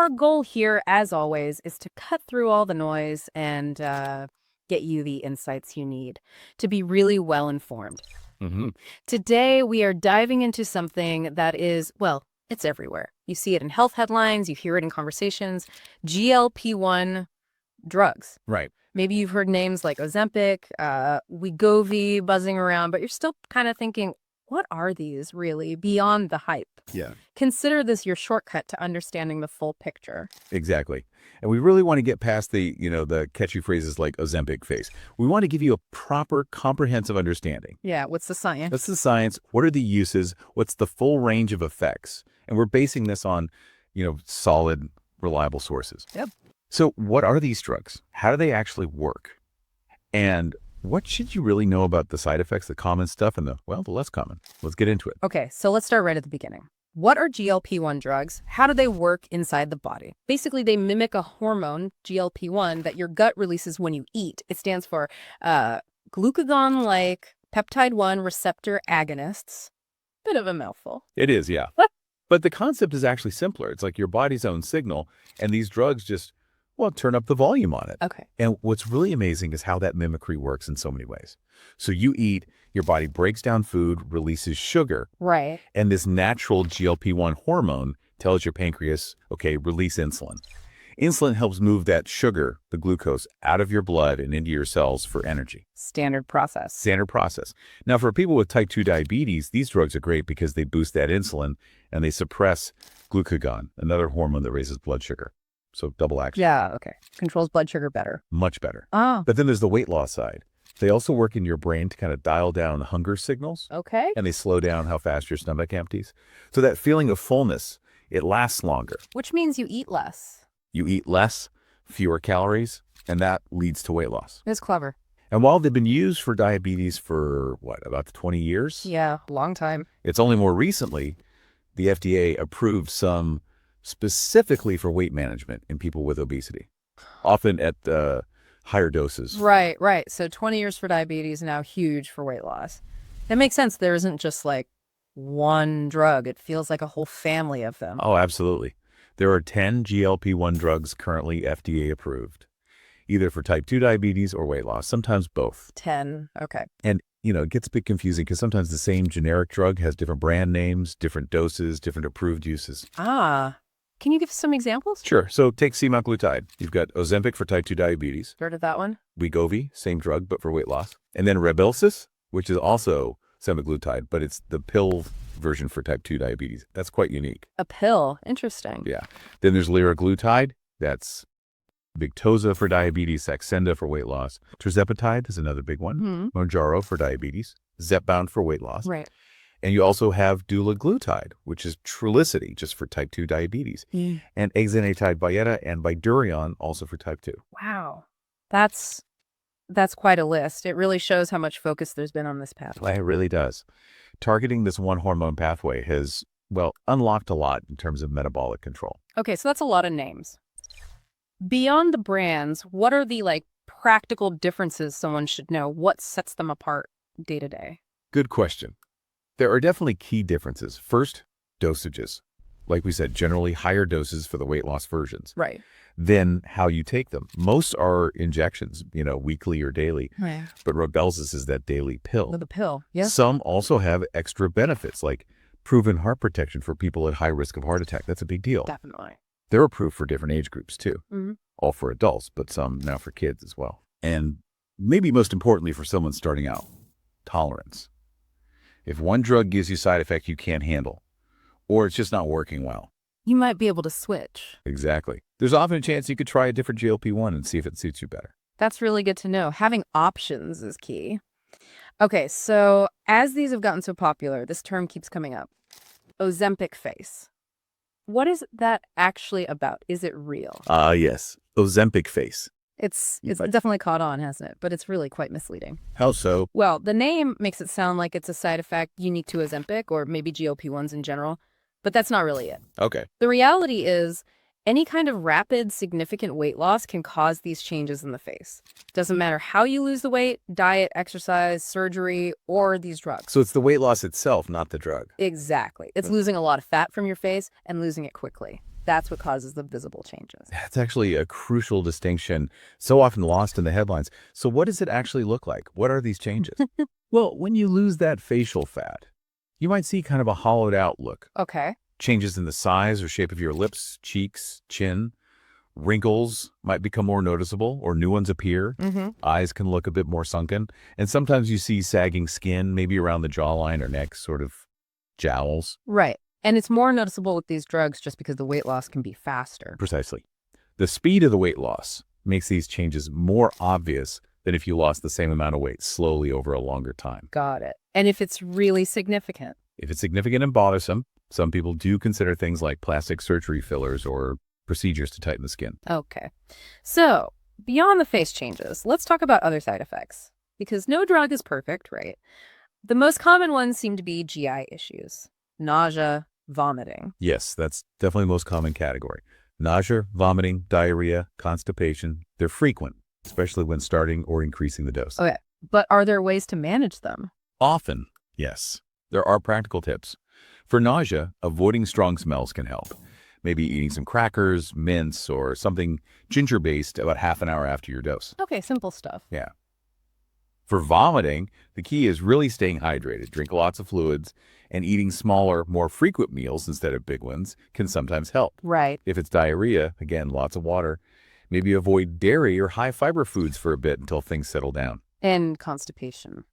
our goal here, as always, is to cut through all the noise and get you the insights you need to be really well informed. Hmm. Today, we are diving into something that is, well, it's everywhere. You see it in health headlines, you hear it in conversations. GLP-1 drugs. Right. Maybe you've heard names like Ozempic, Wegovy buzzing around, but you're still kind of thinking, what are these really beyond the hype? Yeah, Consider this your shortcut to understanding the full picture. exactly. And we really want to get past the catchy phrases like Ozempic Face. We want to give you a proper, comprehensive understanding. Yeah, what's the science? That's the science. What are the uses? What's the full range of effects? And we're basing this on, solid, reliable sources. Yep. So what are these drugs? How do they actually work? And what should you really know about the side effects, the common stuff, and the less common? Let's get into it. Okay, so let's start right at the beginning. What are GLP-1 drugs? How do they work inside the body? Basically, they mimic a hormone, GLP-1, that your gut releases when you eat. It stands for glucagon-like peptide-1 receptor agonists. Bit of a mouthful. It is, yeah. But the concept is actually simpler. It's like your body's own signal, and these drugs just, turn up the volume on it. Okay. And what's really amazing is how that mimicry works in so many ways. So you eat, your body breaks down food, releases sugar, Right. and this natural GLP-1 hormone tells your pancreas, okay, release insulin. Insulin helps move that sugar, the glucose, out of your blood and into your cells for energy. Standard process. Standard process. Now, for people with type 2 diabetes, these drugs are great because they boost that insulin and they suppress glucagon, another hormone that raises blood sugar. So double action. Yeah, okay. Controls blood sugar better. Much better. Oh, But then there's the weight loss side. They also work in your brain to kind of dial down hunger signals, okay. and they slow down how fast your stomach empties. So that feeling of fullness, it lasts longer. Which means you eat less. You eat less, fewer calories, and that leads to weight loss. It's clever. And while they've been used for diabetes for, about 20 years? Yeah, long time. It's only more recently the FDA approved some specifically for weight management in people with obesity, often at higher doses. Right. So 20 years for diabetes, now huge for weight loss. That makes sense. There isn't just like one drug. It feels like a whole family of them. Oh, absolutely. There are 10 GLP-1 drugs currently FDA approved, either for type 2 diabetes or weight loss, sometimes both. 10. Okay. And, it gets a bit confusing because sometimes the same generic drug has different brand names, different doses, different approved uses. Can you give some examples? Sure. So take Semaglutide. You've got Ozempic for type 2 diabetes, Heard of that one? Wegovy, same drug, but for weight loss. And then Rybelsus, which is also Semaglutide, but it's the pill version for type 2 diabetes. That's quite unique. A pill. Interesting. Yeah. Then there's liraglutide. That's Victoza for diabetes, Saxenda for weight loss. Tirzepatide is another big one. Mounjaro for diabetes. Zepbound for weight loss. Right. And you also have dulaglutide, which is Trulicity, just for type 2 diabetes. And exenatide Byetta and Bydureon, also for type 2. Wow. That's quite a list. It really shows how much focus there's been on this pathway. It really does. Targeting this one hormone pathway has, unlocked a lot in terms of metabolic control. Okay, so that's a lot of names. Beyond the brands, what are the practical differences someone should know? What sets them apart day to day? Good question. There are definitely key differences. First, dosages. Like we said, generally higher doses for the weight loss versions. Right. Then how you take them. Most are injections, weekly or daily. Right. But Rybelsus is that daily pill. The pill, yes. Some also have extra benefits, like proven heart protection for people at high risk of heart attack. That's a big deal. Definitely. They're approved for different age groups too. Mm-hmm. All for adults, but some now for kids as well. And maybe most importantly for someone starting out, tolerance. If one drug gives you side effects you can't handle, or it's just not working well. You might be able to switch. Exactly. There's often a chance you could try a different GLP-1 and see if it suits you better. That's really good to know. Having options is key. Okay, so as these have gotten so popular, this term keeps coming up. Ozempic Face. What is that actually about? Is it real? Yes. Ozempic Face. It's definitely caught on, hasn't it? But it's really quite misleading. How so? Well, the name makes it sound like it's a side effect unique to Ozempic or maybe GLP-1s in general, but that's not really it. Okay. The reality is any kind of rapid, significant weight loss can cause these changes in the face. Doesn't matter how you lose the weight, diet, exercise, surgery, or these drugs. So it's the weight loss itself, not the drug. Exactly. It's losing a lot of fat from your face and losing it quickly. That's what causes the visible changes. That's actually a crucial distinction, so often lost in the headlines. So what does it actually look like? What are these changes? Well, when you lose that facial fat, you might see kind of a hollowed out look. Okay. Changes in the size or shape of your lips, cheeks, chin. Wrinkles might become more noticeable or new ones appear. Eyes can look a bit more sunken. And sometimes you see sagging skin, maybe around the jawline or neck, sort of jowls. Right. And it's more noticeable with these drugs just because the weight loss can be faster. Precisely. The speed of the weight loss makes these changes more obvious than if you lost the same amount of weight slowly over a longer time. Got it. And if it's really significant? If it's significant and bothersome, some people do consider things like plastic surgery fillers or procedures to tighten the skin. Okay. So, beyond the face changes, let's talk about other side effects. Because no drug is perfect, right? The most common ones seem to be GI issues. Nausea, vomiting. Yes, that's definitely the most common category. Nausea, vomiting, diarrhea, constipation, they're frequent, especially when starting or increasing the dose. Okay. But are there ways to manage them? Often, yes. There are practical tips. For nausea, avoiding strong smells can help. Maybe eating some crackers, mints, or something ginger-based about half an hour after your dose. Okay, simple stuff. Yeah. For vomiting, the key is really staying hydrated. Drink lots of fluids, and eating smaller, more frequent meals instead of big ones can sometimes help. Right. If it's diarrhea, again, lots of water. Maybe avoid dairy or high-fiber foods for a bit until things settle down. And constipation.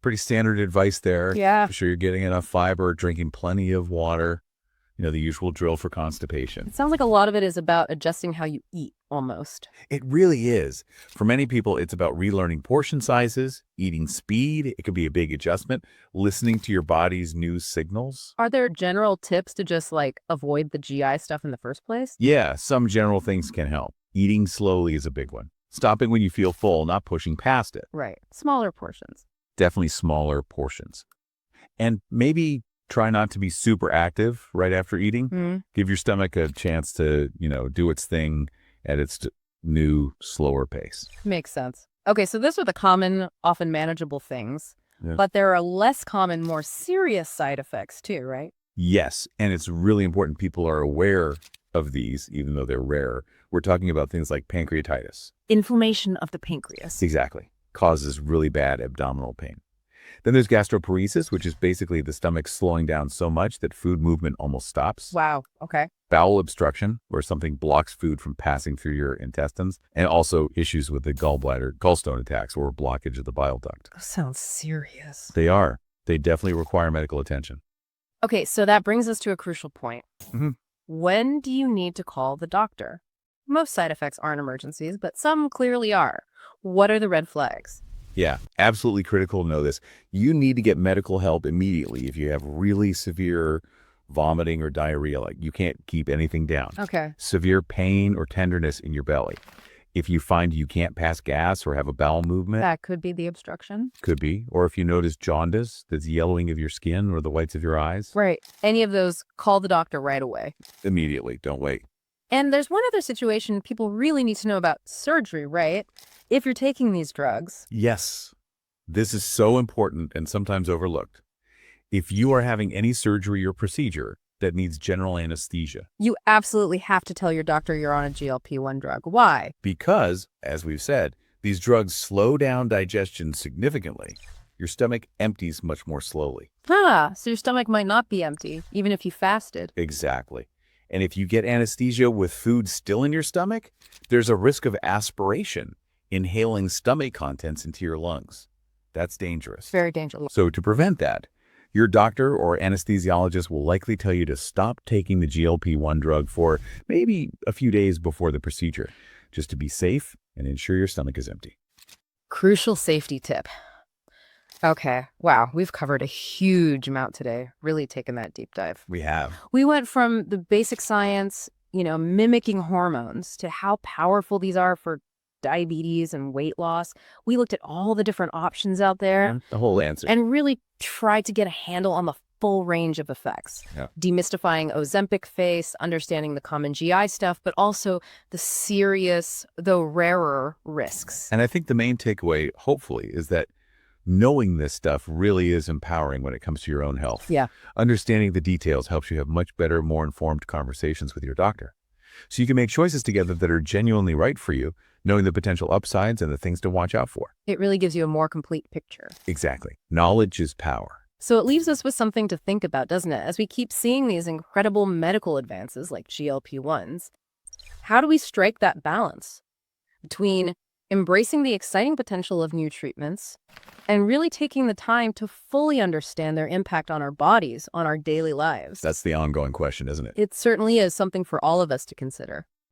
Pretty standard advice there. Yeah. Make sure you're getting enough fiber, drinking plenty of water. You know, the usual drill for constipation. It sounds like a lot of it is about adjusting how you eat, almost. It really is. For many people, it's about relearning portion sizes, eating speed. It could be a big adjustment, listening to your body's new signals. Are there general tips to just, avoid the GI stuff in the first place? Yeah, some general things can help. Eating slowly is a big one. Stopping when you feel full, not pushing past it. Right. Smaller portions. Definitely smaller portions. And maybe try not to be super active right after eating. Give your stomach a chance to, do its thing at its new, slower pace. Makes sense. Okay, so those are the common, often manageable things. Yeah. But there are less common, more serious side effects too, right? Yes, and it's really important people are aware of these, even though they're rare. We're talking about things like pancreatitis. Inflammation of the pancreas. Exactly. Causes really bad abdominal pain. Then there's gastroparesis, which is basically the stomach slowing down so much that food movement almost stops. Wow. Okay. Bowel obstruction, where something blocks food from passing through your intestines, and also issues with the gallbladder, gallstone attacks, or blockage of the bile duct. That sounds serious. They are. They definitely require medical attention. Okay, so that brings us to a crucial point. Mhm. When do you need to call the doctor? Most side effects aren't emergencies, but some clearly are. What are the red flags? Yeah, absolutely critical to know this. You need to get medical help immediately if you have really severe vomiting or diarrhea, like you can't keep anything down. Okay. Severe pain or tenderness in your belly. If you find you can't pass gas or have a bowel movement, That could be the obstruction. could be. Or if you notice jaundice, that's yellowing of your skin or the whites of your eyes, Right. Any of those, call the doctor right away. immediately. Don't wait. And there's one other situation people really need to know about surgery, right? If you're taking these drugs. Yes, this is so important and sometimes overlooked. If you are having any surgery or procedure that needs general anesthesia, You absolutely have to tell your doctor you're on a GLP-1 drug. Why? because, as we've said, these drugs slow down digestion significantly. Your stomach empties much more slowly. So your stomach might not be empty, even if you fasted. Exactly. And if you get anesthesia with food still in your stomach, there's a risk of aspiration, inhaling stomach contents into your lungs. That's dangerous. Very dangerous. So to prevent that, your doctor or anesthesiologist will likely tell you to stop taking the GLP-1 drug for maybe a few days before the procedure, just to be safe and ensure your stomach is empty. Crucial safety tip. Okay. Wow. We've covered a huge amount today. Really taken that deep dive. We have. We went from the basic science, mimicking hormones, to how powerful these are for diabetes and weight loss. We looked at all the different options out there The whole answer. and really tried to get a handle on the full range of effects. Yeah. Demystifying Ozempic Face, understanding the common GI stuff, but also the serious, though rarer, risks. And I think the main takeaway, hopefully, is that Knowing this stuff really is empowering when it comes to your own health. Yeah. Understanding the details helps you have much better, more informed conversations with your doctor. So you can make choices together that are genuinely right for you, knowing the potential upsides and the things to watch out for. It really gives you a more complete picture. Exactly. Knowledge is power. So it leaves us with something to think about, doesn't it? As we keep seeing these incredible medical advances like GLP-1s, how do we strike that balance between embracing the exciting potential of new treatments and really taking the time to fully understand their impact on our bodies, on our daily lives? That's the ongoing question, isn't it? It certainly is something for all of us to consider.